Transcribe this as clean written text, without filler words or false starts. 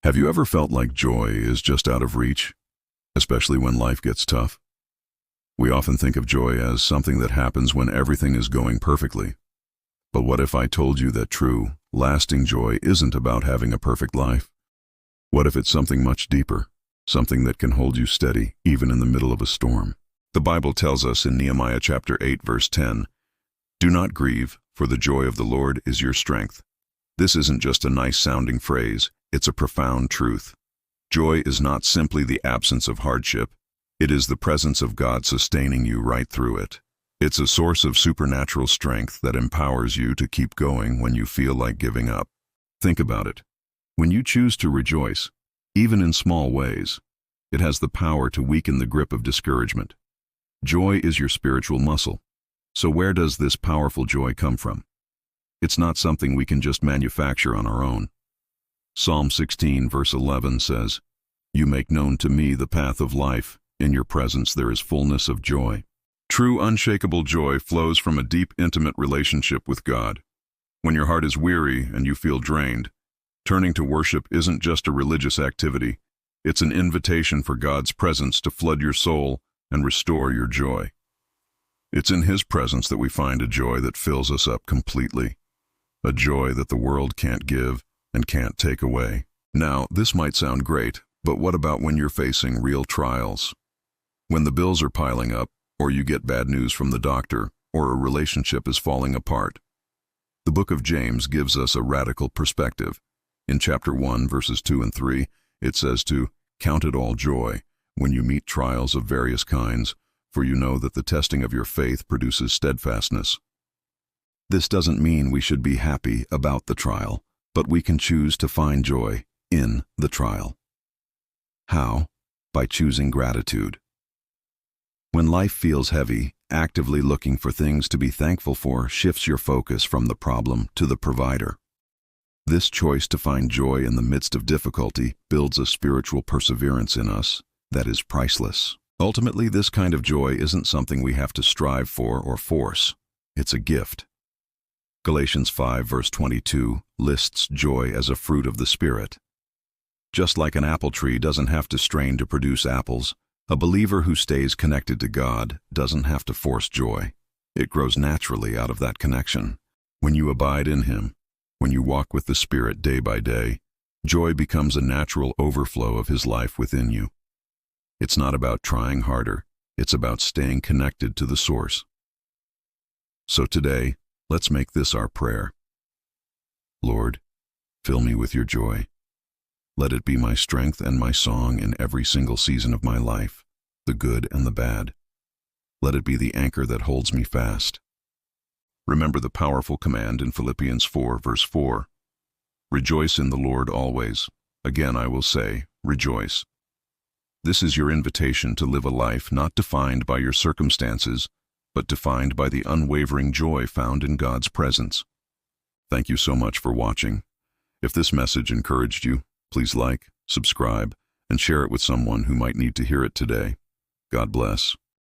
Have you ever felt like joy is just out of reach, especially when life gets tough? We often think of joy as something that happens when everything is going perfectly. But what if I told you that true, lasting joy isn't about having a perfect life? What if it's something much deeper, something that can hold you steady even in the middle of a storm? The Bible tells us in Nehemiah chapter 8 verse 10, "Do not grieve, for the joy of the Lord is your strength." This isn't just a nice-sounding phrase, it's a profound truth. Joy is not simply the absence of hardship, it is the presence of God sustaining you right through it. It's a source of supernatural strength that empowers you to keep going when you feel like giving up. Think about it. When you choose to rejoice, even in small ways, it has the power to weaken the grip of discouragement. Joy is your spiritual muscle. So where does this powerful joy come from? It's not something we can just manufacture on our own. Psalm 16 verse 11 says, "You make known to me the path of life. In your presence there is fullness of joy." True, unshakable joy flows from a deep, intimate relationship with God. When your heart is weary and you feel drained, turning to worship isn't just a religious activity. It's an invitation for God's presence to flood your soul and restore your joy. It's in His presence that we find a joy that fills us up completely, a joy that the world can't give and can't take away. Now, this might sound great, but what about when you're facing real trials? When the bills are piling up, or you get bad news from the doctor, or a relationship is falling apart? The book of James gives us a radical perspective. In chapter 1, verses 2 and 3, it says to "Count it all joy when you meet trials of various kinds, for you know that the testing of your faith produces steadfastness." This doesn't mean we should be happy about the trial, but we can choose to find joy in the trial. How? By choosing gratitude. When life feels heavy, actively looking for things to be thankful for shifts your focus from the problem to the provider. This choice to find joy in the midst of difficulty builds a spiritual perseverance in us that is priceless. Ultimately, this kind of joy isn't something we have to strive for or force. It's a gift. Galatians 5 verse 22 lists joy as a fruit of the Spirit. Just like an apple tree doesn't have to strain to produce apples, a believer who stays connected to God doesn't have to force joy. It grows naturally out of that connection. When you abide in Him, when you walk with the Spirit day by day, joy becomes a natural overflow of His life within you. It's not about trying harder, it's about staying connected to the source. So today, let's make this our prayer. Lord, fill me with your joy. Let it be my strength and my song in every single season of my life, the good and the bad. Let it be the anchor that holds me fast. Remember the powerful command in Philippians 4 verse 4. Rejoice in the Lord always. Again I will say, rejoice. This is your invitation to live a life not defined by your circumstances, but defined by the unwavering joy found in God's presence. Thank you so much for watching. If this message encouraged you, please like, subscribe, and share it with someone who might need to hear it today. God bless.